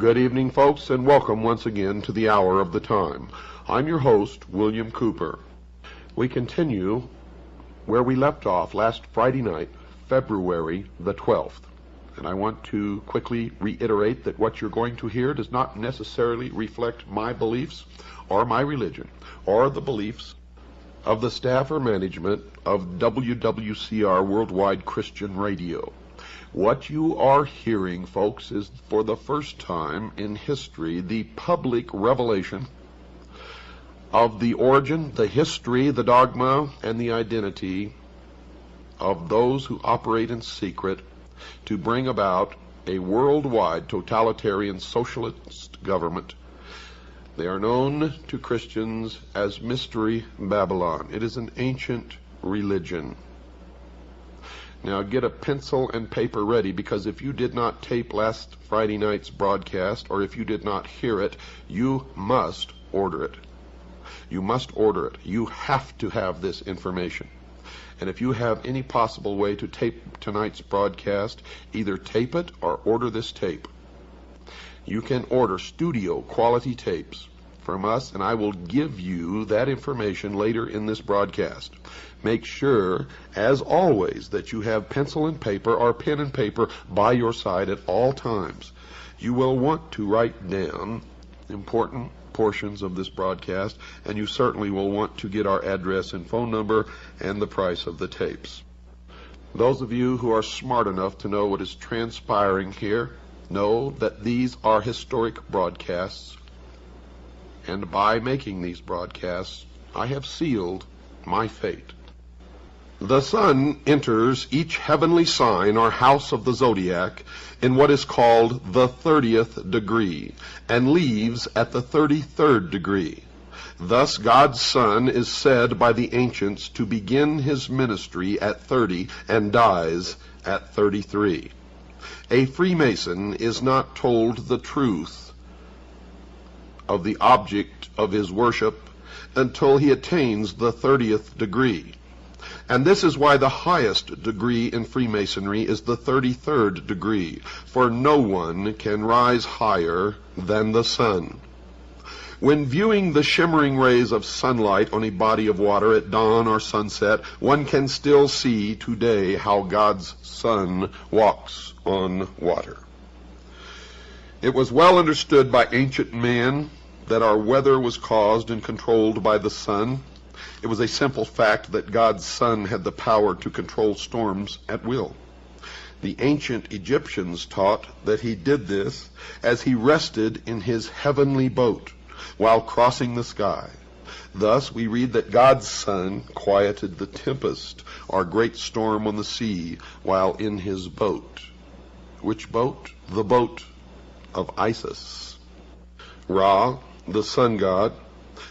Good evening, folks, and welcome once again to the Hour of the Time. I'm your host, William Cooper. We continue where we left off last Friday night, February the 12th. And I want to quickly reiterate that what you're going to hear does not necessarily reflect my beliefs or my religion or the beliefs of the staff or management of WWCR Worldwide Christian Radio. What you are hearing, folks, is for the first time in history the public revelation of the origin, the history, the dogma, and the identity of those who operate in secret to bring about a worldwide totalitarian socialist government. They are known to Christians as Mystery Babylon. It is an ancient religion. Now get a pencil and paper ready, because if you did not tape last Friday night's broadcast, or if you did not hear it, you must order it. You must order it. You have to have this information. And if you have any possible way to tape tonight's broadcast, either tape it or order this tape. You can order studio quality tapes from us, and I will give you that information later in this broadcast. Make sure, as always, that you have pencil and paper or pen and paper by your side at all times. You will want to write down important portions of this broadcast, and you certainly will want to get our address and phone number and the price of the tapes. Those of you who are smart enough to know what is transpiring here know that these are historic broadcasts, and by making these broadcasts, I have sealed my fate. The sun enters each heavenly sign or house of the zodiac in what is called the 30th degree, and leaves at the 33rd degree. Thus God's Son is said by the ancients to begin his ministry at 30 and dies at 33. A Freemason is not told the truth of the object of his worship until he attains the 30th degree. And this is why the highest degree in Freemasonry is the 33rd degree, for no one can rise higher than the sun. When viewing the shimmering rays of sunlight on a body of water at dawn or sunset, one can still see today how God's Son walks on water. It was well understood by ancient man that our weather was caused and controlled by the sun. It was a simple fact that God's Son had the power to control storms at will. The ancient Egyptians taught that he did this as he rested in his heavenly boat while crossing the sky. Thus we read that God's Son quieted the tempest or great storm on the sea while in his boat. Which boat? The boat of Isis. Ra, the sun god,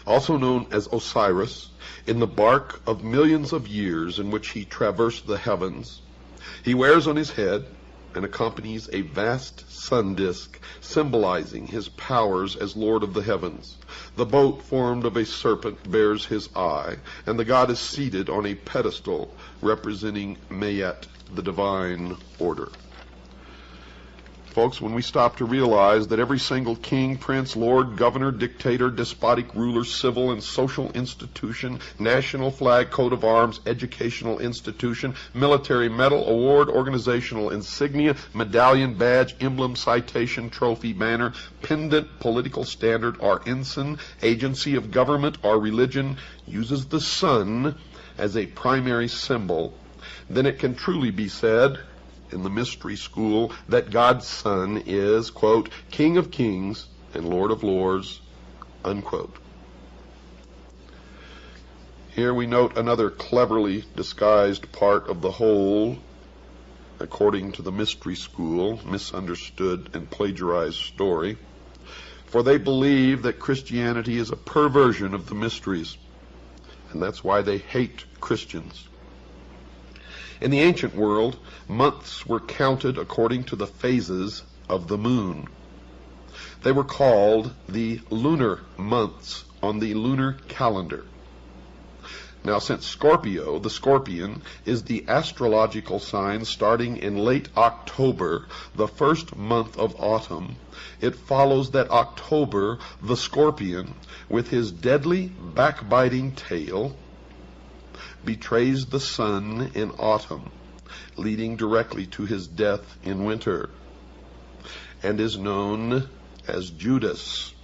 also known as Osiris, in the bark of millions of years in which he traversed the heavens, he wears on his head and accompanies a vast sun disk symbolizing his powers as Lord of the heavens. The boat formed of a serpent bears his eye, and the god is seated on a pedestal representing Mayet, the divine order. Folks, when we stop to realize that every single king, prince, lord, governor, dictator, despotic ruler, civil and social institution, national flag, coat of arms, educational institution, military medal, award, organizational insignia, medallion, badge, emblem, citation, trophy, banner, pendant, political standard, or ensign, agency of government, or religion uses the sun as a primary symbol, then it can truly be said in the mystery school that God's Son is, quote, King of Kings and Lord of Lords, unquote. Here we note another cleverly disguised part of the whole, according to the mystery school, misunderstood and plagiarized story. For they believe that Christianity is a perversion of the mysteries, and that's why they hate Christians. In the ancient world, months were counted according to the phases of the moon. They were called the lunar months on the lunar calendar. Now, since Scorpio, the scorpion, is the astrological sign starting in late October, the first month of autumn, it follows that October, the scorpion, with his deadly backbiting tail, betrays the sun in autumn, leading directly to his death in winter, and is known as Judas.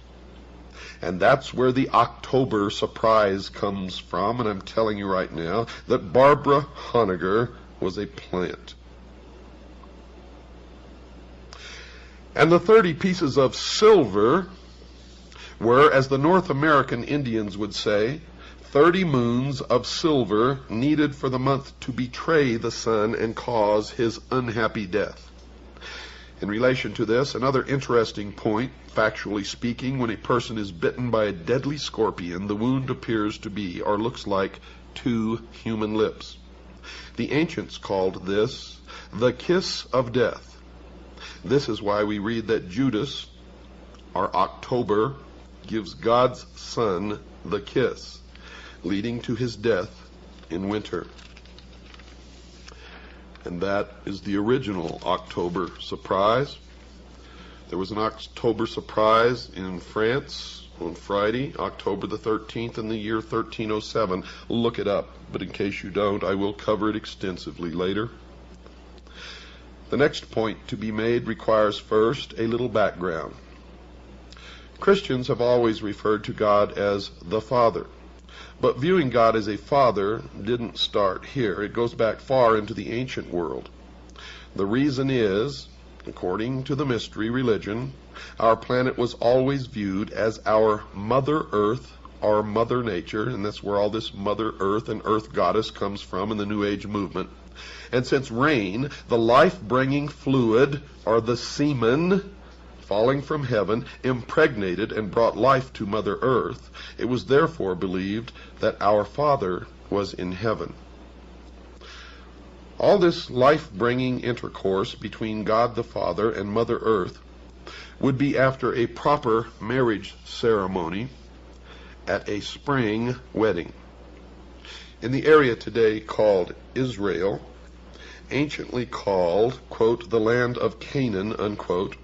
And that's where the October surprise comes from, and I'm telling you right now that Barbara Honegger was a plant. And the 30 pieces of silver were, as the North American Indians would say, 30 moons of silver needed for the month to betray the sun and cause his unhappy death. In relation to this, another interesting point, factually speaking, when a person is bitten by a deadly scorpion, the wound appears to be, or looks like, 2 human lips. The ancients called this the kiss of death. This is why we read that Judas, or October, gives God's Son the kiss, leading to his death in winter. And that is the original October surprise. There was an October surprise in France on Friday, October the 13th in the year 1307. Look it up, but in case you don't, I will cover it extensively later. The next point to be made requires first a little background. Christians have always referred to God as the Father. But viewing God as a father didn't start here. It goes back far into the ancient world. The reason is, according to the mystery religion, our planet was always viewed as our Mother Earth, our Mother Nature, and that's where all this Mother Earth and Earth Goddess comes from in the New Age movement. And since rain, the life-bringing fluid, or the semen, falling from heaven, impregnated and brought life to Mother Earth, it was therefore believed that our Father was in heaven. All this life-bringing intercourse between God the Father and Mother Earth would be after a proper marriage ceremony at a spring wedding. In the area today called Israel, anciently called, quote, the land of Canaan, unquote,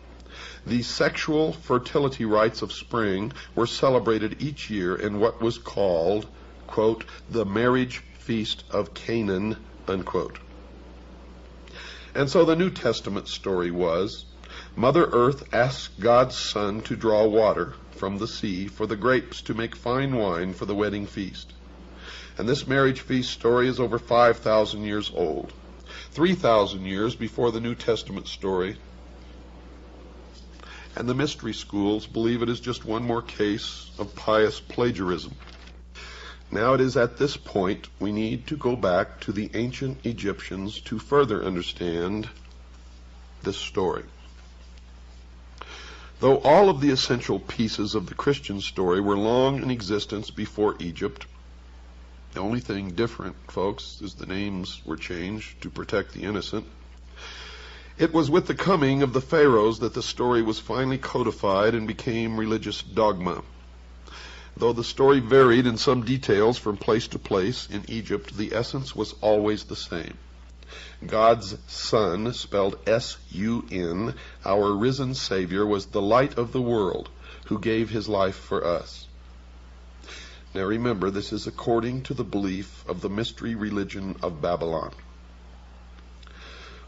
the sexual fertility rites of spring were celebrated each year in what was called, quote, the marriage feast of Canaan, unquote. And so the New Testament story was, Mother Earth asked God's Son to draw water from the sea for the grapes to make fine wine for the wedding feast. And this marriage feast story is over 5,000 years old, 3,000 years before the New Testament story. And the mystery schools believe it is just one more case of pious plagiarism. Now it is at this point we need to go back to the ancient Egyptians to further understand this story. Though all of the essential pieces of the Christian story were long in existence before Egypt, the only thing different, folks, is the names were changed to protect the innocent. It was with the coming of the pharaohs that the story was finally codified and became religious dogma. Though the story varied in some details from place to place in Egypt, the essence was always the same. God's Son, spelled S-U-N, our risen Savior, was the light of the world, who gave his life for us. Now remember, this is according to the belief of the mystery religion of Babylon.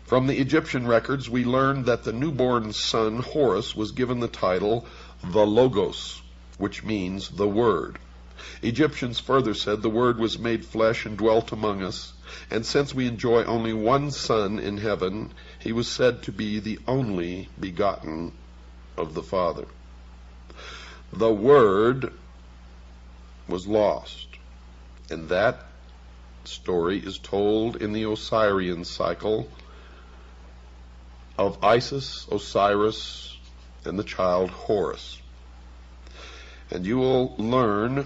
From the Egyptian records, we learned that the newborn son, Horus, was given the title the Logos, which means the Word. Egyptians further said the Word was made flesh and dwelt among us, And since we enjoy only one Son in heaven, he was said to be the only begotten of the Father. The Word was lost, and that story is told in the Osirian cycle of Isis, Osiris, and the child Horus. And you will learn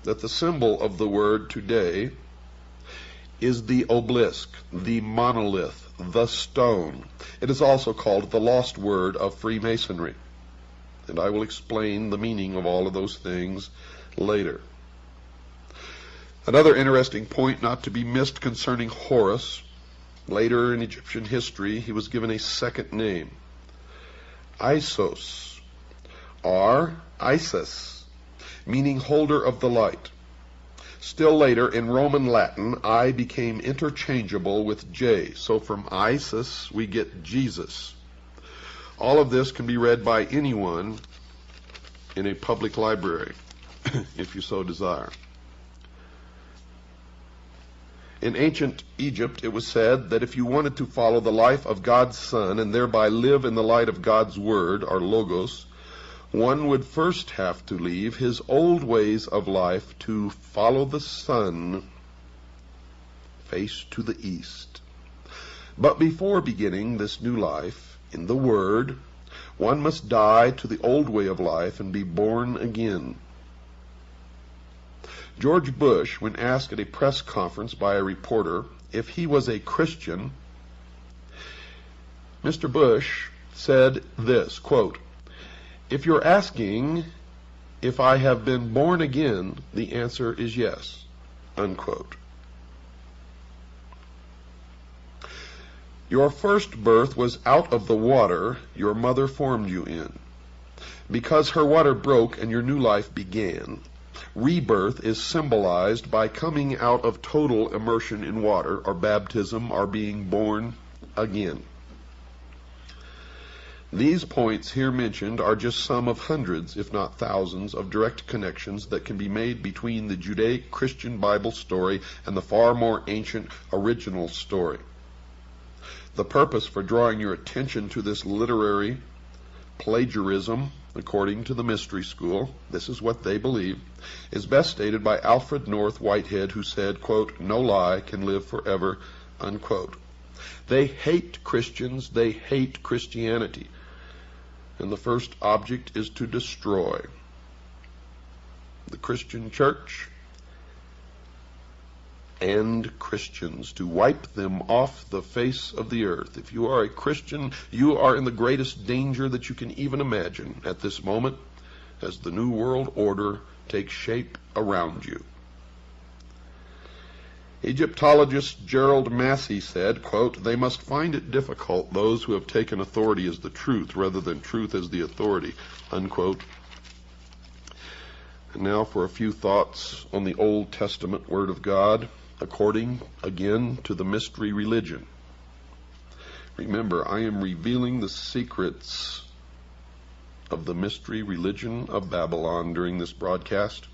that the symbol of the Word today is the obelisk, the monolith, the stone. It is also called the lost word of Freemasonry. And I will explain the meaning of all of those things later. Another interesting point not to be missed concerning Horus, later in Egyptian history, he was given a second name, Isos, or Isis, meaning holder of the light. Still later, in Roman Latin, I became interchangeable with J. So from Isis, we get Jesus. All of this can be read by anyone in a public library, if you so desire. In ancient Egypt, it was said that if you wanted to follow the life of God's Son and thereby live in the light of God's Word, or Logos, one would first have to leave his old ways of life to follow the sun, face to the east. But before beginning this new life in the Word, one must die to the old way of life and be born again. George Bush, when asked at a press conference by a reporter if he was a Christian, Mr. Bush said this, quote, "If you're asking if I have been born again, the answer is yes," unquote. Your first birth was out of the water your mother formed you in. Because her water broke and your new life began, rebirth is symbolized by coming out of total immersion in water, or baptism, or being born again. These points here mentioned are just some of hundreds, if not thousands, of direct connections that can be made between the Judaic-Christian Bible story and the far more ancient original story. The purpose for drawing your attention to this literary plagiarism, according to the Mystery School, this is what they believe, is best stated by Alfred North Whitehead, who said, quote, "No lie can live forever," unquote. They hate Christians, they hate Christianity, and the first object is to destroy the Christian church and Christians, to wipe them off the face of the earth. If you are a Christian, you are in the greatest danger that you can even imagine at this moment as the New World Order takes shape around you. Egyptologist Gerald Massey said, quote, "They must find it difficult, those who have taken authority as the truth rather than truth as the authority," unquote. And now for a few thoughts on the Old Testament Word of God, according, again, to the mystery religion. Remember, I am revealing the secrets of the mystery religion of Babylon during this broadcast.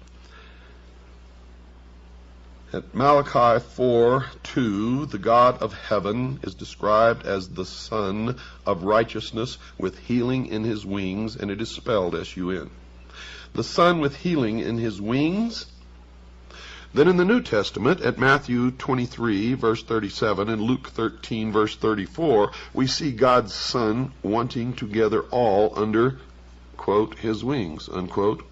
At Malachi 4:2, the God of heaven is described as the Son of righteousness with healing in his wings, and it is spelled S-U-N. The Son with healing in his wings. Then in the New Testament, at Matthew 23, verse 37, and Luke 13, verse 34, we see God's Son wanting to gather all under, quote, his wings, unquote.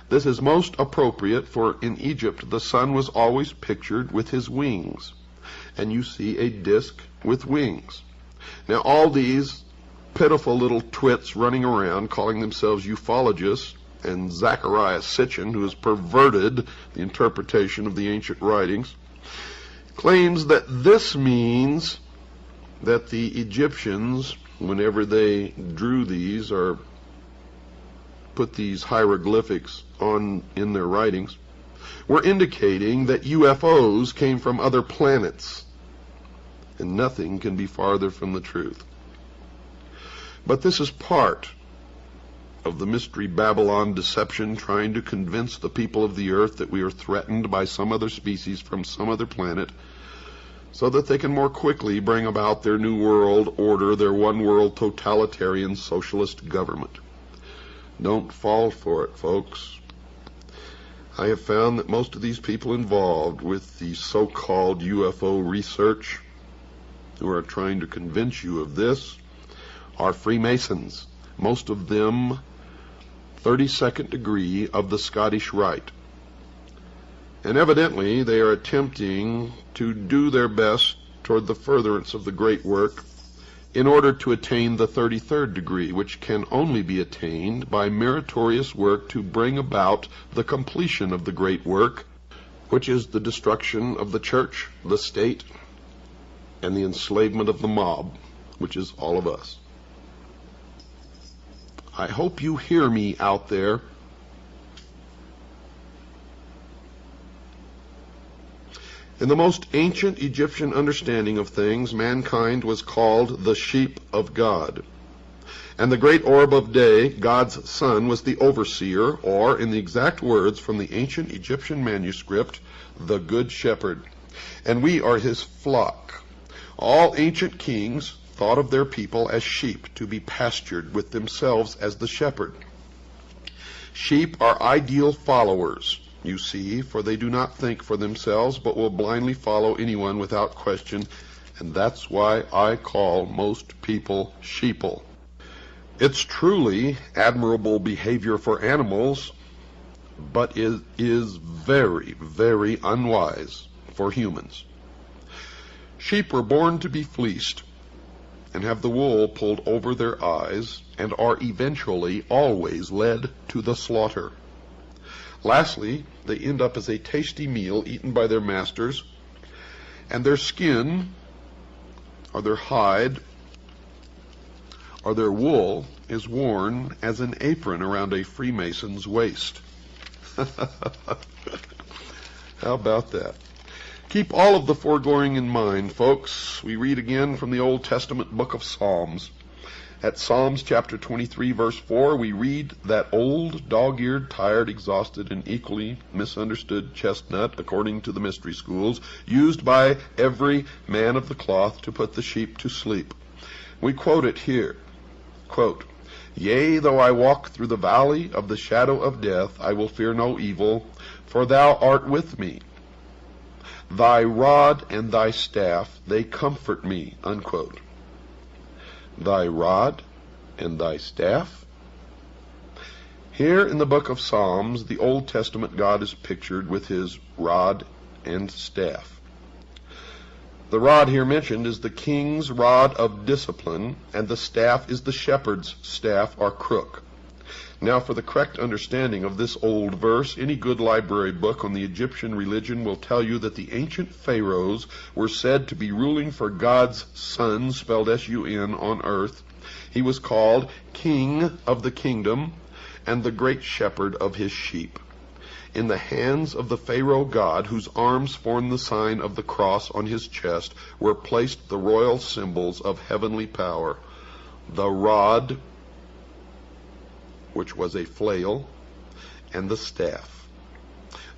This is most appropriate, for in Egypt the Son was always pictured with his wings, and you see a disc with wings. Now all these pitiful little twits running around calling themselves ufologists, and Zechariah Sitchin, who has perverted the interpretation of the ancient writings, claims that this means that the Egyptians, whenever they drew these or put these hieroglyphics on in their writings, were indicating that UFOs came from other planets, and nothing can be farther from the truth. But this is part of the mystery Babylon deception, trying to convince the people of the earth that we are threatened by some other species from some other planet, so that they can more quickly bring about their new world order, their one world totalitarian socialist government. Don't fall for it, folks. I have found that most of these people involved with the so-called UFO research who are trying to convince you of this are Freemasons, most of them 32nd degree of the Scottish Rite. And evidently they are attempting to do their best toward the furtherance of the great work in order to attain the 33rd degree, which can only be attained by meritorious work to bring about the completion of the great work, which is the destruction of the church, the state, and the enslavement of the mob, which is all of us. I hope you hear me out there. In the most ancient Egyptian understanding of things, mankind was called the sheep of God. And the great orb of day, God's sun, was the overseer, or, in the exact words from the ancient Egyptian manuscript, the good shepherd. And we are his flock. All ancient kings thought of their people as sheep to be pastured, with themselves as the shepherd. Sheep are ideal followers, you see, for they do not think for themselves, but will blindly follow anyone without question, and that's why I call most people sheeple. It's truly admirable behavior for animals, but it is very, very unwise for humans. Sheep were born to be fleeced, and have the wool pulled over their eyes, and are eventually always led to the slaughter. Lastly, they end up as a tasty meal eaten by their masters, and their skin, or their hide, or their wool is worn as an apron around a Freemason's waist. How about that? Keep all of the foregoing in mind, folks. We read again from the Old Testament book of Psalms. At Psalms chapter 23, verse 4, we read that old, dog-eared, tired, exhausted, and equally misunderstood chestnut, according to the mystery schools, used by every man of the cloth to put the sheep to sleep. We quote it here. Quote, "Yea, though I walk through the valley of the shadow of death, I will fear no evil, for thou art with me. Thy rod and thy staff, they comfort me." Unquote. Thy rod and thy staff? Here in the book of Psalms, the Old Testament God is pictured with his rod and staff. The rod here mentioned is the king's rod of discipline, and the staff is the shepherd's staff or crook. Now, for the correct understanding of this old verse, any good library book on the Egyptian religion will tell you that the ancient pharaohs were said to be ruling for God's Son, spelled S-U-N, on earth. He was called King of the Kingdom and the Great Shepherd of his sheep. In the hands of the Pharaoh god, whose arms formed the sign of the cross on his chest, were placed the royal symbols of heavenly power: the rod, which was a flail, and the staff.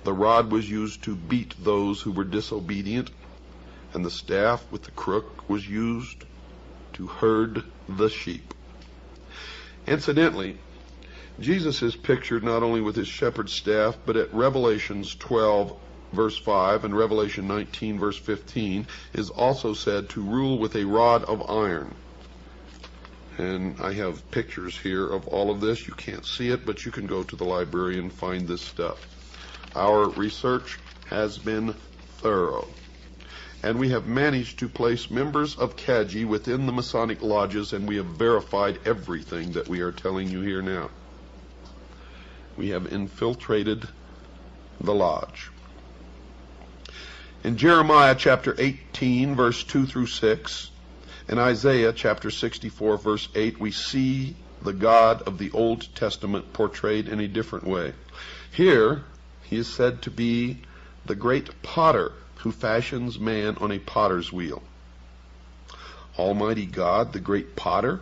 The rod was used to beat those who were disobedient, and the staff with the crook was used to herd the sheep. Incidentally, Jesus is pictured not only with his shepherd's staff, but at Revelations 12, verse 5, and Revelation 19, verse 15, is also said to rule with a rod of iron. And I have pictures here of all of this. You can't see it, but you can go to the library and find this stuff. Our research has been thorough, and we have managed to place members of Kaji within the Masonic lodges, and we have verified everything that we are telling you here now. We have infiltrated the lodge. In Jeremiah chapter 18, verse 2 through 6, in Isaiah chapter 64, verse 8, we see the God of the Old Testament portrayed in a different way. Here, he is said to be the great potter who fashions man on a potter's wheel. Almighty God, the great potter.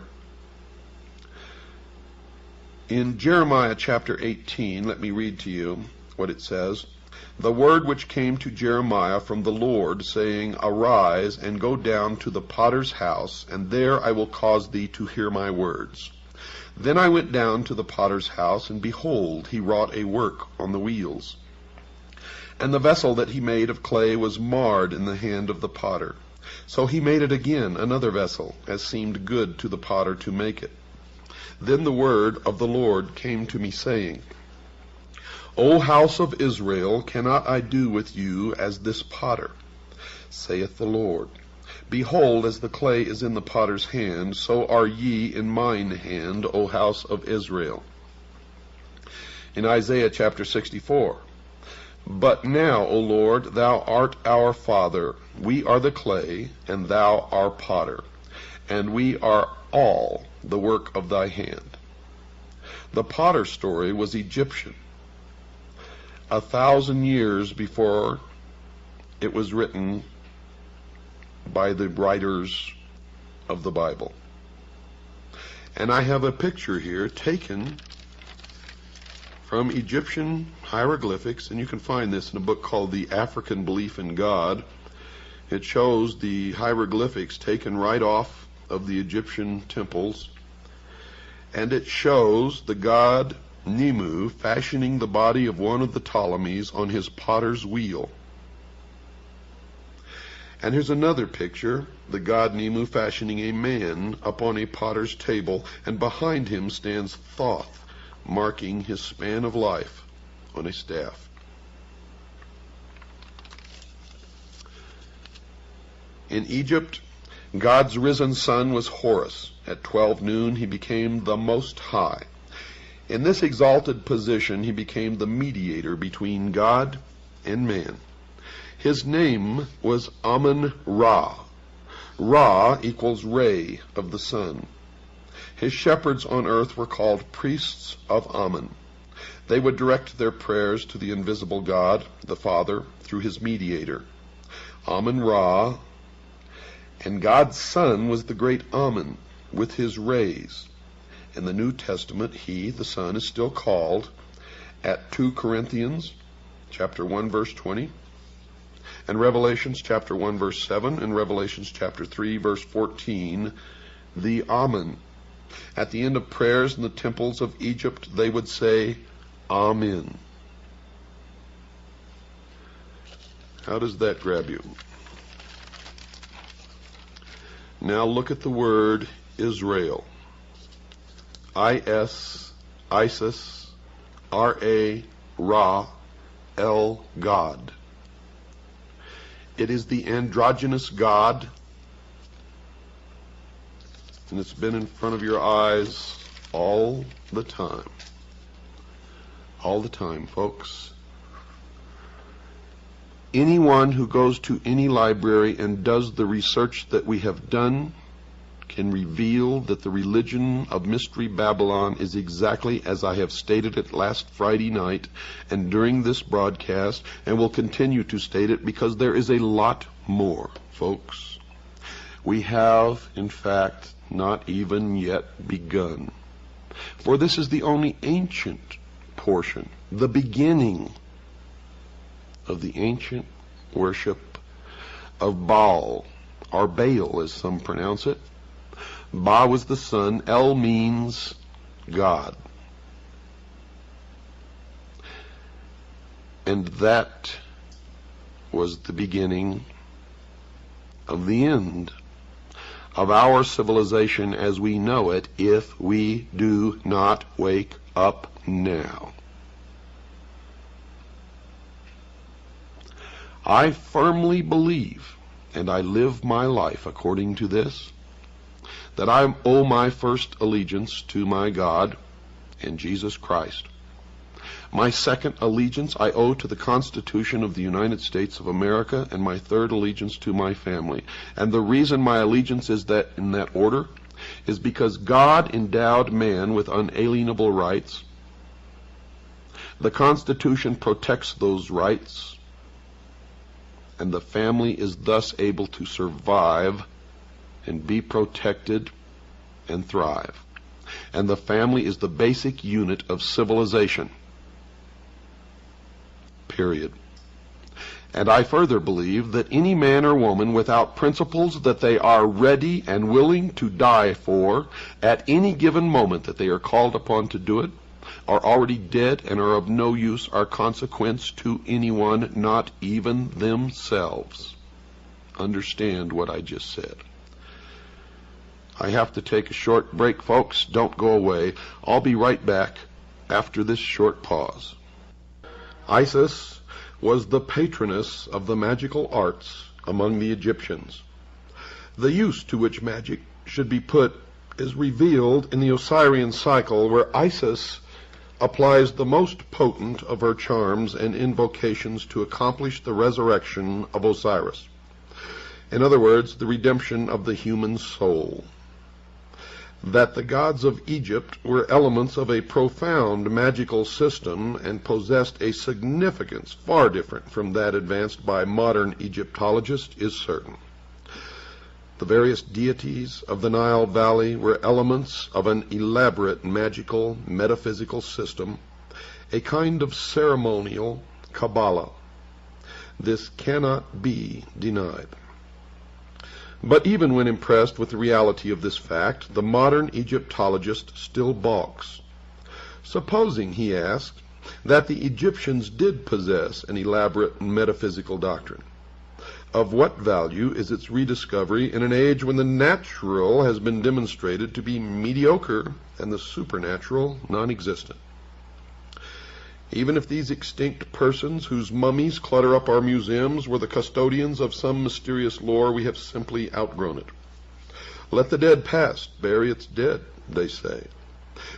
In Jeremiah chapter 18, let me read to you what it says. The word which came to Jeremiah from the Lord, saying, Arise, and go down to the potter's house, and there I will cause thee to hear my words. Then I went down to the potter's house, and behold, he wrought a work on the wheels. And the vessel that he made of clay was marred in the hand of the potter. So he made it again another vessel, as seemed good to the potter to make it. Then the word of the Lord came to me, saying, O house of Israel, cannot I do with you as this potter? Saith the Lord, Behold, as the clay is in the potter's hand, so are ye in mine hand, O house of Israel. In Isaiah chapter 64, But now, O Lord, thou art our Father, we are the clay, and thou our potter, and we are all the work of thy hand. The potter's story was Egyptian. 1,000 years before it was written by the writers of the Bible. And I have a picture here taken from Egyptian hieroglyphics, and you can find this in a book called The African Belief in God. It shows the hieroglyphics taken right off of the Egyptian temples, and it shows the god Nemu fashioning the body of one of the Ptolemies on his potter's wheel. And here's another picture, the god Nemu fashioning a man upon a potter's table, and behind him stands Thoth, marking his span of life on a staff. In Egypt, God's risen son was Horus. At 12 noon he became the Most High. In this exalted position, he became the mediator between God and man. His name was Amun-Ra. Ra equals ray of the sun. His shepherds on earth were called priests of Amun. They would direct their prayers to the invisible God, the Father, through his mediator, Amun-Ra. And God's Son was the great Amun, with his rays. In the New Testament, he, the Son, is still called, at 2 Corinthians chapter 1, verse 20, and Revelations chapter 1, verse 7, and Revelations chapter 3, verse 14, the Amen. At the end of prayers in the temples of Egypt, they would say, Amen. How does that grab you? Now look at the word Israel. Isis, R-A, Ra, El, God. It is the androgynous God, and it's been in front of your eyes all the time. All the time, folks. Anyone who goes to any library and does the research that we have done can reveal that the religion of Mystery Babylon is exactly as I have stated it last Friday night and during this broadcast, and will continue to state it because there is a lot more, folks. We have, in fact, not even yet begun. For this is the only ancient portion, the beginning of the ancient worship of Baal, or Baal as some pronounce it. Ba was the sun, El means God. And that was the beginning of the end of our civilization as we know it, if we do not wake up now. I firmly believe, and I live my life according to this, that I owe my first allegiance to my God and Jesus Christ. My second allegiance I owe to the Constitution of the United States of America, and my third allegiance to my family. And the reason my allegiance is that in that order is because God endowed man with unalienable rights. The Constitution protects those rights, and the family is thus able to survive and be protected and thrive. And the family is the basic unit of civilization. Period. And I further believe that any man or woman without principles that they are ready and willing to die for at any given moment that they are called upon to do it are already dead and are of no use or consequence to anyone, not even themselves. Understand what I just said. I have to take a short break, folks. Don't go away. I'll be right back after this short pause. Isis was the patroness of the magical arts among the Egyptians. The use to which magic should be put is revealed in the Osirian cycle, where Isis applies the most potent of her charms and invocations to accomplish the resurrection of Osiris. In other words, the redemption of the human soul. That the gods of Egypt were elements of a profound magical system and possessed a significance far different from that advanced by modern Egyptologists is certain. The various deities of the Nile Valley were elements of an elaborate magical metaphysical system, a kind of ceremonial Kabbalah. This cannot be denied. But even when impressed with the reality of this fact, the modern Egyptologist still balks. Supposing, he asks, that the Egyptians did possess an elaborate metaphysical doctrine, of what value is its rediscovery in an age when the natural has been demonstrated to be mediocre and the supernatural non-existent? Even if these extinct persons whose mummies clutter up our museums were the custodians of some mysterious lore, we have simply outgrown it. Let the dead past bury its dead, they say.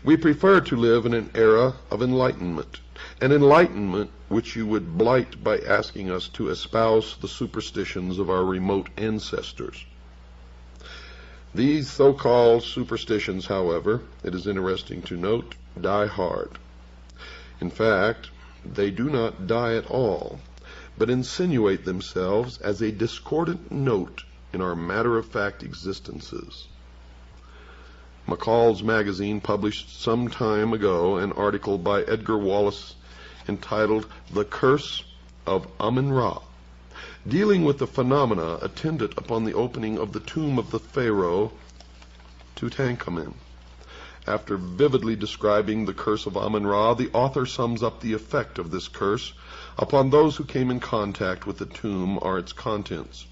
We prefer to live in an era of enlightenment, an enlightenment which you would blight by asking us to espouse the superstitions of our remote ancestors. These so-called superstitions, however, it is interesting to note, die hard. In fact, they do not die at all, but insinuate themselves as a discordant note in our matter-of-fact existences. McCall's magazine published some time ago an article by Edgar Wallace entitled "The Curse of Amun-Ra," dealing with the phenomena attendant upon the opening of the tomb of the pharaoh Tutankhamun. After vividly describing the curse of Amun-Ra, the author sums up the effect of this curse upon those who came in contact with the tomb or its contents.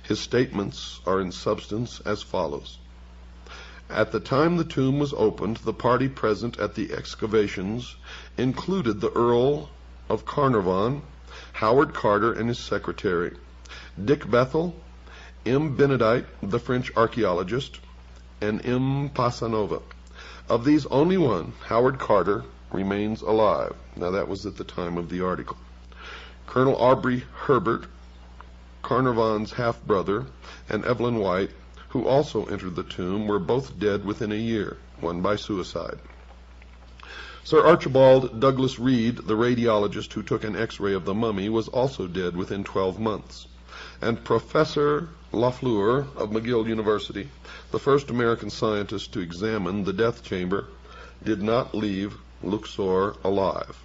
His statements are in substance as follows. At the time the tomb was opened, the party present at the excavations included the Earl of Carnarvon, Howard Carter and his secretary, Dick Bethel, M. Benedict, the French archaeologist, and M. Pasanova. Of these, only one, Howard Carter, remains alive. Now, that was at the time of the article. Colonel Aubrey Herbert, Carnarvon's half-brother, and Evelyn White, who also entered the tomb, were both dead within a year, one by suicide. Sir Archibald Douglas Reed, the radiologist who took an X-ray of the mummy, was also dead within 12 months. And Professor Lafleur of McGill University, the first American scientist to examine the death chamber, did not leave Luxor alive.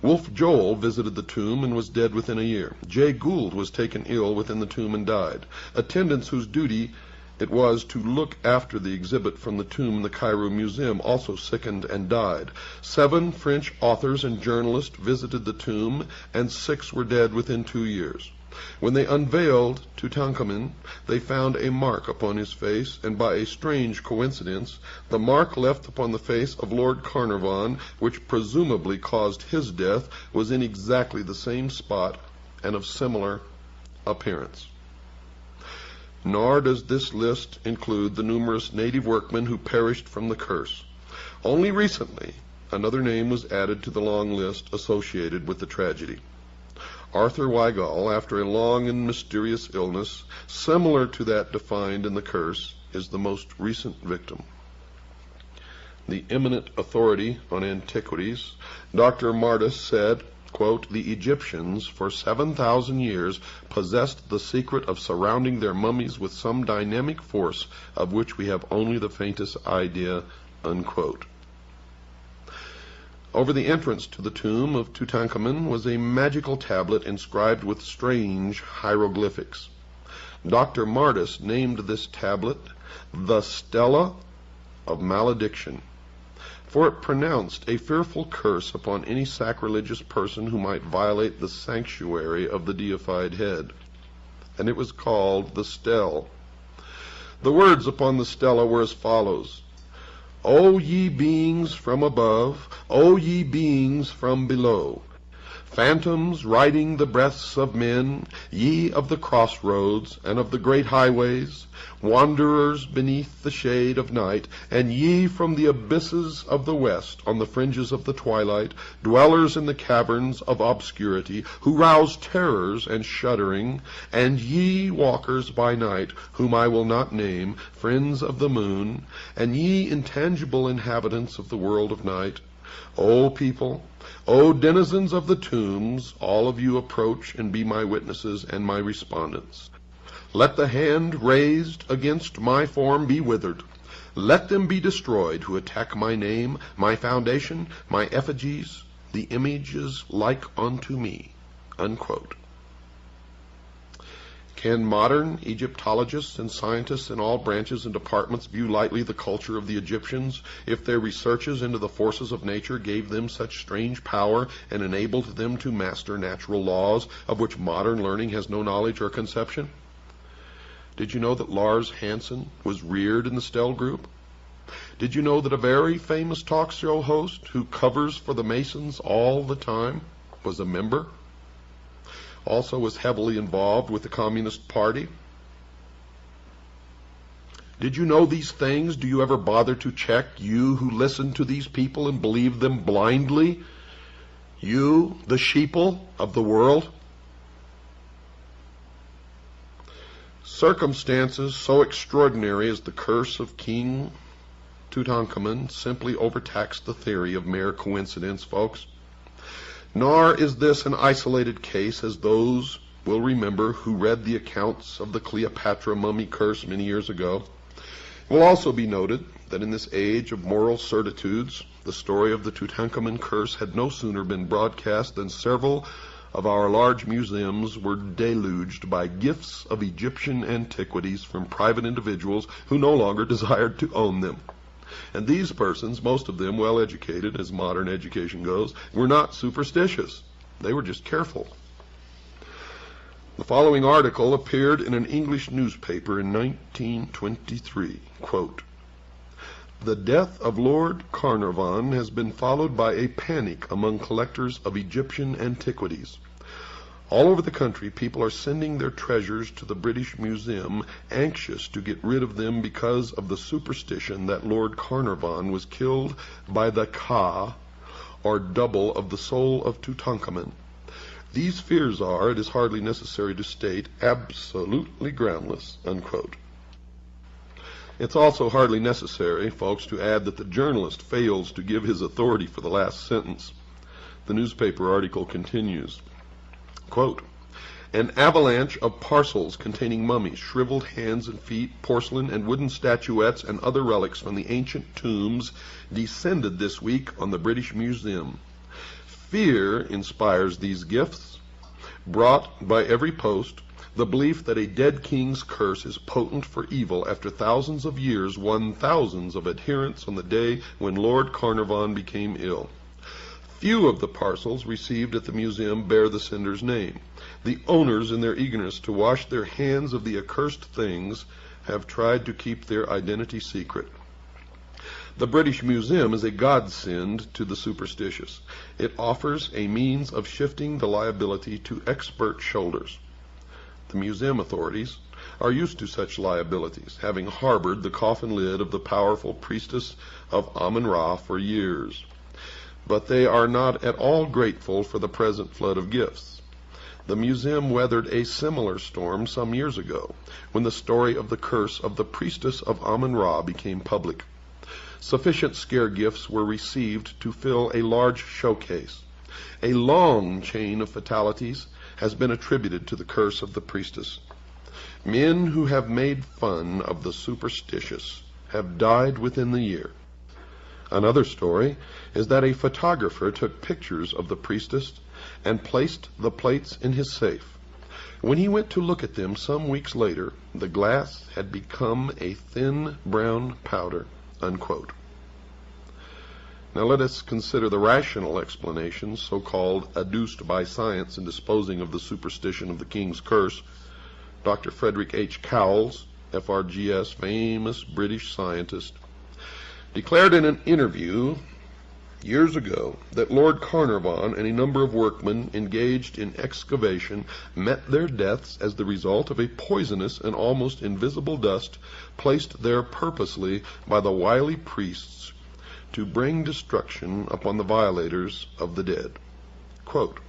Wolfe Joel visited the tomb and was dead within a year. Jay Gould was taken ill within the tomb and died. Attendants whose duty it was to look after the exhibit from the tomb in the Cairo Museum also sickened and died. 7 French authors and journalists visited the tomb, and 6 were dead within 2 years. When they unveiled Tutankhamun, they found a mark upon his face, and by a strange coincidence, the mark left upon the face of Lord Carnarvon, which presumably caused his death, was in exactly the same spot and of similar appearance. Nor does this list include the numerous native workmen who perished from the curse. Only recently, another name was added to the long list associated with the tragedy. Arthur Weigall, after a long and mysterious illness, similar to that defined in the curse, is the most recent victim. The eminent authority on antiquities, Dr. Martis, said, quote, "The Egyptians for 7,000 years possessed the secret of surrounding their mummies with some dynamic force of which we have only the faintest idea," unquote. Over the entrance to the tomb of Tutankhamun was a magical tablet inscribed with strange hieroglyphics. Dr. Martis named this tablet the Stela of Malediction, for it pronounced a fearful curse upon any sacrilegious person who might violate the sanctuary of the deified head. And it was called the Stele. The words upon the stela were as follows: O ye beings from above, O ye beings from below, phantoms riding the breaths of men, ye of the crossroads and of the great highways, wanderers beneath the shade of night, and ye from the abysses of the west on the fringes of the twilight, dwellers in the caverns of obscurity, who rouse terrors and shuddering, and ye walkers by night, whom I will not name, friends of the moon, and ye intangible inhabitants of the world of night, O people, O denizens of the tombs, all of you approach and be my witnesses and my respondents. Let the hand raised against my form be withered. Let them be destroyed who attack my name, my foundation, my effigies, the images like unto me." Unquote. Can modern Egyptologists and scientists in all branches and departments view lightly the culture of the Egyptians if their researches into the forces of nature gave them such strange power and enabled them to master natural laws of which modern learning has no knowledge or conception? Did you know that Lars Hansen was reared in the Stele group? Did you know that a very famous talk show host who covers for the Masons all the time was a member? Also was heavily involved with the Communist Party? Did you know these things? Do you ever bother to check, you who listen to these people and believe them blindly? You, the sheeple of the world? Circumstances so extraordinary as the curse of King Tutankhamun simply overtaxed the theory of mere coincidence, folks. Nor is this an isolated case, as those will remember who read the accounts of the Cleopatra mummy curse many years ago. It will also be noted that in this age of moral certitudes, the story of the Tutankhamun curse had no sooner been broadcast than several of our large museums were deluged by gifts of Egyptian antiquities from private individuals who no longer desired to own them. And these persons, most of them well educated, as modern education goes, were not superstitious. They were just careful. The following article appeared in an English newspaper in 1923. Quote, "The death of Lord Carnarvon has been followed by a panic among collectors of Egyptian antiquities. All over the country, people are sending their treasures to the British Museum, anxious to get rid of them because of the superstition that Lord Carnarvon was killed by the Ka, or double of the soul of Tutankhamun. These fears are, it is hardly necessary to state, absolutely groundless." Unquote. It's also hardly necessary, folks, to add that the journalist fails to give his authority for the last sentence. The newspaper article continues. Quote, "An avalanche of parcels containing mummies, shriveled hands and feet, porcelain and wooden statuettes, and other relics from the ancient tombs descended this week on the British Museum. Fear inspires these gifts, brought by every post. The belief that a dead king's curse is potent for evil after thousands of years won thousands of adherents on the day when Lord Carnarvon became ill. Few of the parcels received at the museum bear the sender's name. The owners, in their eagerness to wash their hands of the accursed things, have tried to keep their identity secret. The British Museum is a godsend to the superstitious. It offers a means of shifting the liability to expert shoulders. The museum authorities are used to such liabilities, having harbored the coffin lid of the powerful priestess of Amun-Ra for years. But they are not at all grateful for the present flood of gifts. The museum weathered a similar storm some years ago, when the story of the curse of the priestess of Amun-Ra became public. Sufficient scare gifts were received to fill a large showcase. A long chain of fatalities has been attributed to the curse of the priestess. Men who have made fun of the superstitious have died within the year. Another story is that a photographer took pictures of the priestess and placed the plates in his safe. When he went to look at them some weeks later, the glass had become a thin brown powder, unquote. Now let us consider the rational explanations, so-called adduced by science in disposing of the superstition of the king's curse. Dr. Frederick H. Cowles, FRGS, famous British scientist, declared in an interview years ago that Lord Carnarvon and a number of workmen engaged in excavation met their deaths as the result of a poisonous and almost invisible dust placed there purposely by the wily priests to bring destruction upon the violators of the dead. Quote,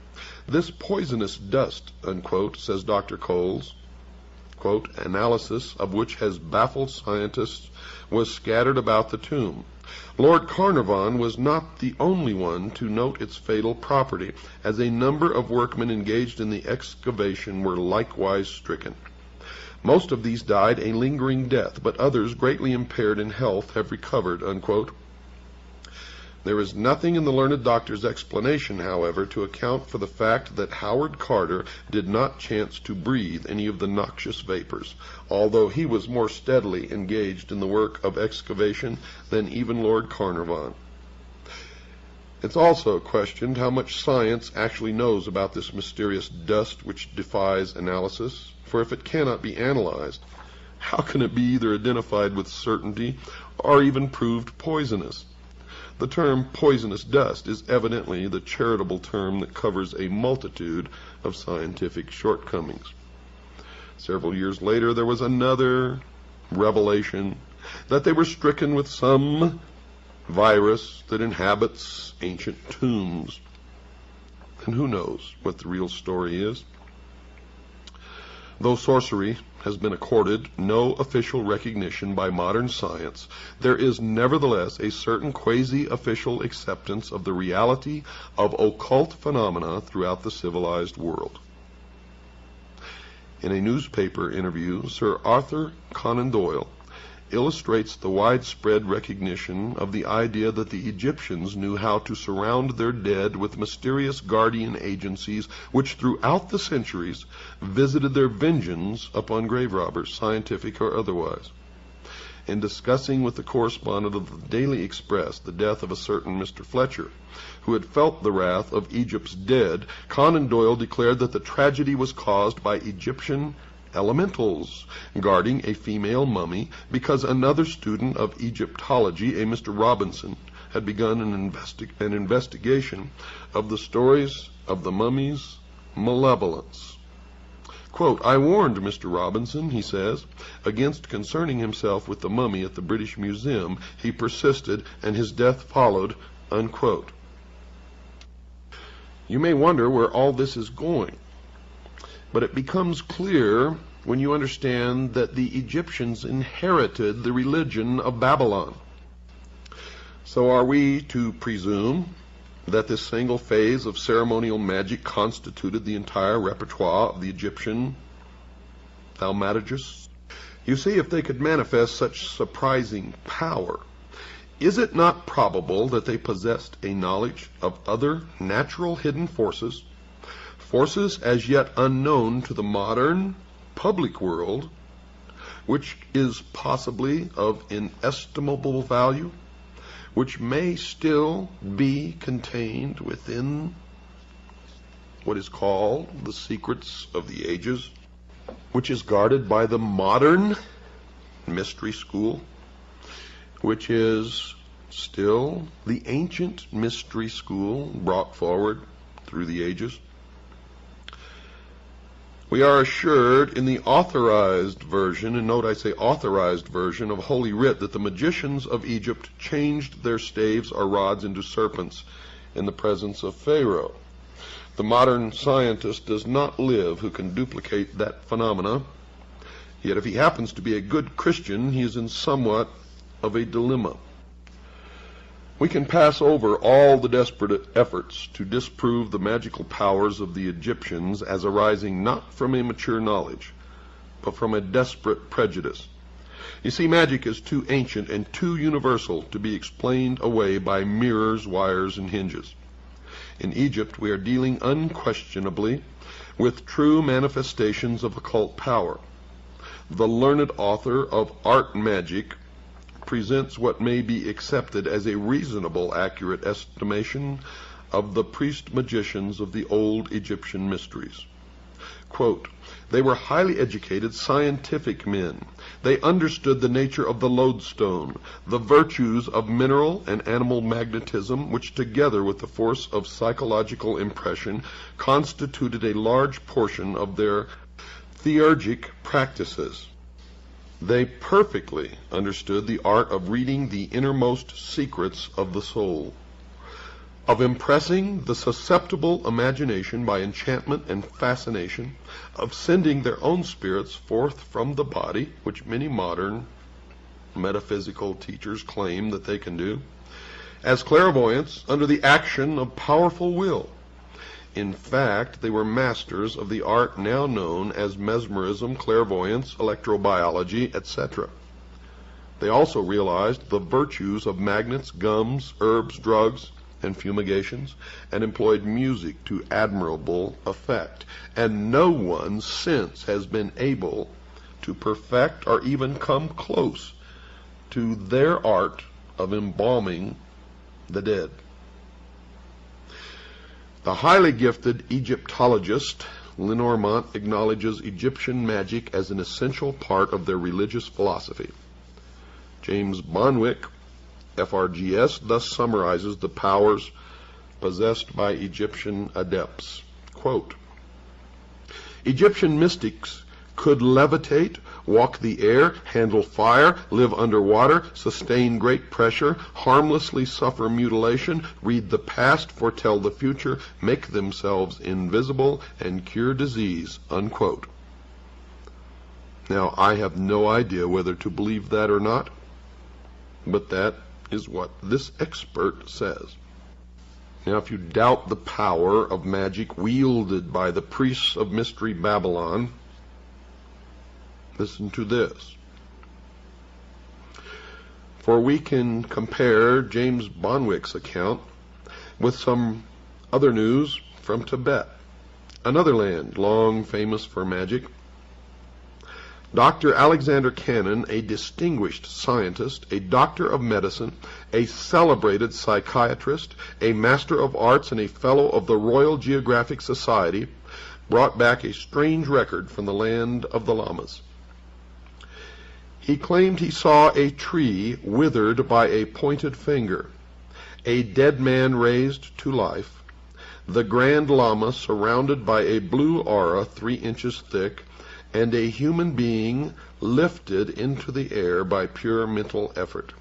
"This poisonous dust," unquote, says Dr. Coles, quote, "analysis of which has baffled scientists, was scattered about the tomb. Lord Carnarvon was not the only one to note its fatal property, as a number of workmen engaged in the excavation were likewise stricken. Most of these died a lingering death, but others, greatly impaired in health, have recovered," unquote. There is nothing in the learned doctor's explanation, however, to account for the fact that Howard Carter did not chance to breathe any of the noxious vapors, although he was more steadily engaged in the work of excavation than even Lord Carnarvon. It's also questioned how much science actually knows about this mysterious dust which defies analysis, for if it cannot be analyzed, how can it be either identified with certainty or even proved poisonous? The term poisonous dust is evidently the charitable term that covers a multitude of scientific shortcomings. Several years later, there was another revelation that they were stricken with some virus that inhabits ancient tombs. And who knows what the real story is? Though sorcery has been accorded no official recognition by modern science, there is nevertheless a certain quasi-official acceptance of the reality of occult phenomena throughout the civilized world. In a newspaper interview, Sir Arthur Conan Doyle illustrates the widespread recognition of the idea that the Egyptians knew how to surround their dead with mysterious guardian agencies which throughout the centuries visited their vengeance upon grave robbers, scientific or otherwise. In discussing with the correspondent of the Daily Express the death of a certain Mr. Fletcher, who had felt the wrath of Egypt's dead, Conan Doyle declared that the tragedy was caused by Egyptian elementals guarding a female mummy because another student of Egyptology, a Mr. Robinson, had begun an investigation of the stories of the mummy's malevolence. Quote, "I warned Mr. Robinson," he says, "against concerning himself with the mummy at the British Museum. He persisted, and his death followed," unquote. You may wonder where all this is going. But it becomes clear when you understand that the Egyptians inherited the religion of Babylon. So are we to presume that this single phase of ceremonial magic constituted the entire repertoire of the Egyptian thaumaturgists? You see, if they could manifest such surprising power, is it not probable that they possessed a knowledge of other natural hidden forces, forces as yet unknown to the modern public world, which is possibly of inestimable value, which may still be contained within what is called the secrets of the ages, which is guarded by the modern mystery school, which is still the ancient mystery school brought forward through the ages? We are assured in the authorized version, and note I say authorized version of Holy Writ, that the magicians of Egypt changed their staves or rods into serpents in the presence of Pharaoh. The modern scientist does not live who can duplicate that phenomena, yet if he happens to be a good Christian, he is in somewhat of a dilemma. We can pass over all the desperate efforts to disprove the magical powers of the Egyptians as arising not from a mature knowledge, but from a desperate prejudice. You see, magic is too ancient and too universal to be explained away by mirrors, wires, and hinges. In Egypt, we are dealing unquestionably with true manifestations of occult power. The learned author of Art Magic presents what may be accepted as a reasonable, accurate estimation of the priest-magicians of the old Egyptian mysteries. Quote, "They were highly educated, scientific men. They understood the nature of the lodestone, the virtues of mineral and animal magnetism, which together with the force of psychological impression constituted a large portion of their theurgic practices. They perfectly understood the art of reading the innermost secrets of the soul, of impressing the susceptible imagination by enchantment and fascination, of sending their own spirits forth from the body, which many modern metaphysical teachers claim that they can do, as clairvoyants under the action of powerful will. In fact, they were masters of the art now known as mesmerism, clairvoyance, electrobiology, etc. They also realized the virtues of magnets, gums, herbs, drugs, and fumigations, and employed music to admirable effect. And no one since has been able to perfect or even come close to their art of embalming the dead." The highly gifted Egyptologist Lenormant acknowledges Egyptian magic as an essential part of their religious philosophy. James Bonwick, FRGS, thus summarizes the powers possessed by Egyptian adepts. Quote, "Egyptian mystics could levitate, walk the air, handle fire, live underwater, sustain great pressure, harmlessly suffer mutilation, read the past, foretell the future, make themselves invisible, and cure disease." Unquote. Now, I have no idea whether to believe that or not, but that is what this expert says. Now, if you doubt the power of magic wielded by the priests of Mystery Babylon, listen to this. For we can compare James Bonwick's account with some other news from Tibet, another land long famous for magic. Dr. Alexander Cannon, a distinguished scientist, a doctor of medicine, a celebrated psychiatrist, a master of arts, and a fellow of the Royal Geographic Society, brought back a strange record from the land of the Lamas. He claimed he saw a tree withered by a pointed finger, a dead man raised to life, the Grand Lama surrounded by a blue aura 3 inches thick, and a human being lifted into the air by pure mental effort.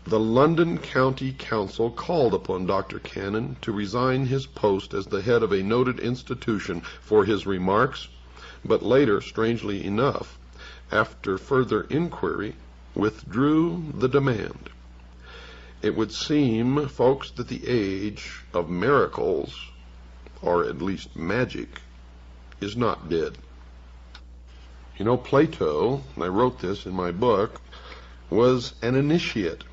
The London County Council called upon Dr. Cannon to resign his post as the head of a noted institution for his remarks, but later, strangely enough, after further inquiry, withdrew the demand. It would seem, folks, that the age of miracles, or at least magic, is not dead. You know, Plato, and I wrote this in my book, was an initiate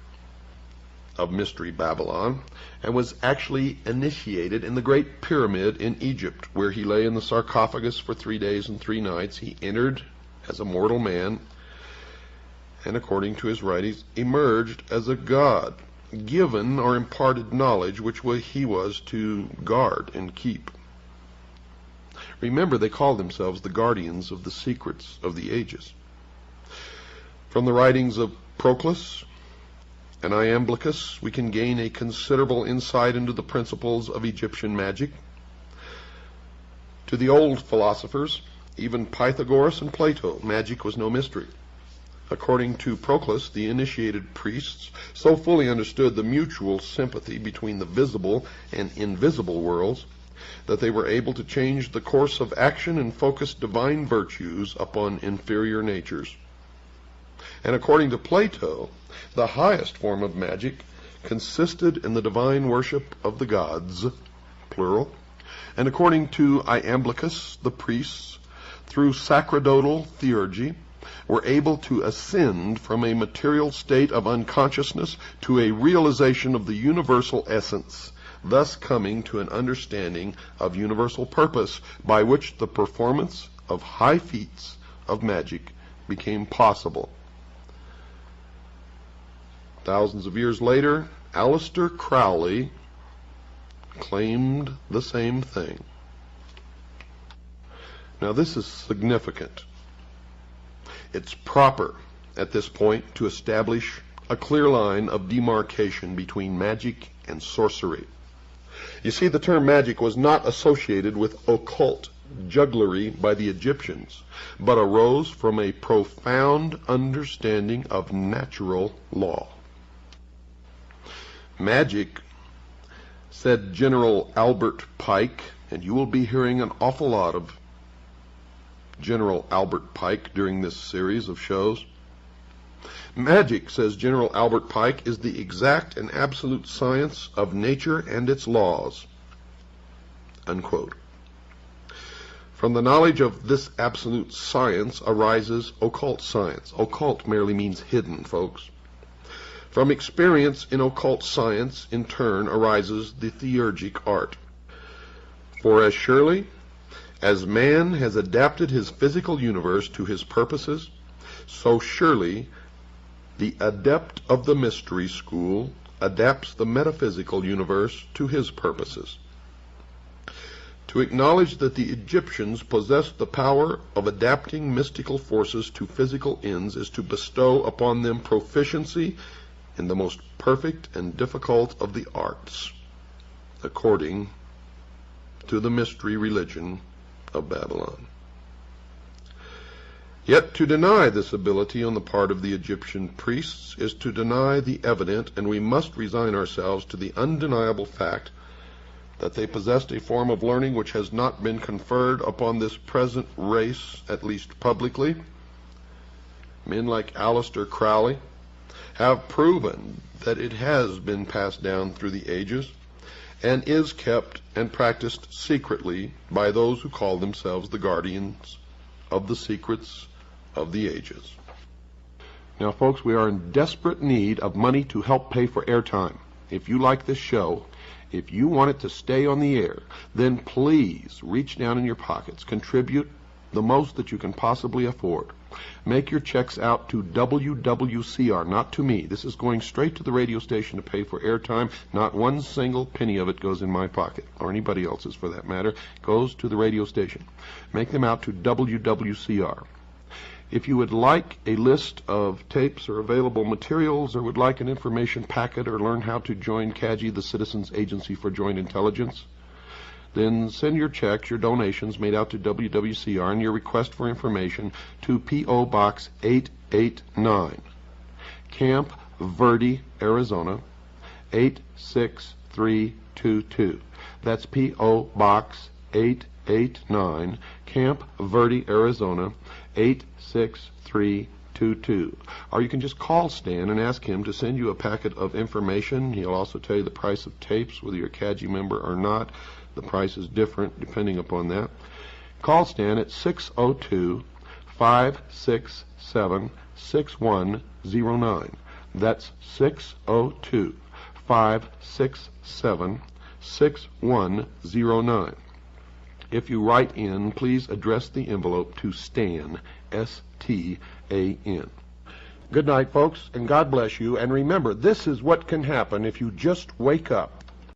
of Mystery Babylon, and was actually initiated in the Great Pyramid in Egypt, where he lay in the sarcophagus for 3 days and 3 nights. He entered as a mortal man, and according to his writings, emerged as a god, given or imparted knowledge which he was to guard and keep. Remember, they called themselves the guardians of the secrets of the ages. From the writings of Proclus and Iamblichus, we can gain a considerable insight into the principles of Egyptian magic. To the old philosophers, even Pythagoras and Plato, magic was no mystery. According to Proclus, the initiated priests so fully understood the mutual sympathy between the visible and invisible worlds that they were able to change the course of action and focus divine virtues upon inferior natures. And according to Plato, the highest form of magic consisted in the divine worship of the gods, plural. And according to Iamblichus, the priests, through sacerdotal theurgy, were able to ascend from a material state of unconsciousness to a realization of the universal essence, thus coming to an understanding of universal purpose by which the performance of high feats of magic became possible. Thousands of years later, Aleister Crowley claimed the same thing. Now this is significant. It's proper at this point to establish a clear line of demarcation between magic and sorcery. You see, the term magic was not associated with occult jugglery by the Egyptians, but arose from a profound understanding of natural law. Magic, said General Albert Pike, and you will be hearing an awful lot of General Albert Pike during this series of shows. Magic, says General Albert Pike, is the exact and absolute science of nature and its laws. Unquote. From the knowledge of this absolute science arises occult science. Occult merely means hidden, folks. From experience in occult science, in turn, arises the theurgic art. For as surely as man has adapted his physical universe to his purposes, so surely the adept of the mystery school adapts the metaphysical universe to his purposes. To acknowledge that the Egyptians possessed the power of adapting mystical forces to physical ends is to bestow upon them proficiency in the most perfect and difficult of the arts, according to the mystery religion of Babylon. Yet to deny this ability on the part of the Egyptian priests is to deny the evident, and we must resign ourselves to the undeniable fact that they possessed a form of learning which has not been conferred upon this present race, at least publicly. Men like Aleister Crowley have proven that it has been passed down through the ages and is kept and practiced secretly by those who call themselves the guardians of the secrets of the ages. Now, folks, we are in desperate need of money to help pay for airtime. If you like this show, if you want it to stay on the air, then please reach down in your pockets, contribute the most that you can possibly afford. Make your checks out to WWCR, not to me. This is going straight to the radio station to pay for airtime. Not one single penny of it goes in my pocket, or anybody else's for that matter. It goes to the radio station. Make them out to WWCR. If you would like a list of tapes or available materials, or would like an information packet, or learn how to join CAGI, the Citizens Agency for Joint Intelligence, then send your checks, your donations made out to WWCR, and your request for information to P.O. Box 889, Camp Verde, Arizona, 86322. That's P.O. Box 889, Camp Verde, Arizona, 86322. Or you can just call Stan and ask him to send you a packet of information. He'll also tell you the price of tapes, whether you're a CAGI member or not. The price is different depending upon that. Call Stan at 602-567-6109. That's 602-567-6109. If you write in, please address the envelope to Stan, S-T-A-N. Good night, folks, and God bless you. And remember, this is what can happen if you just wake up.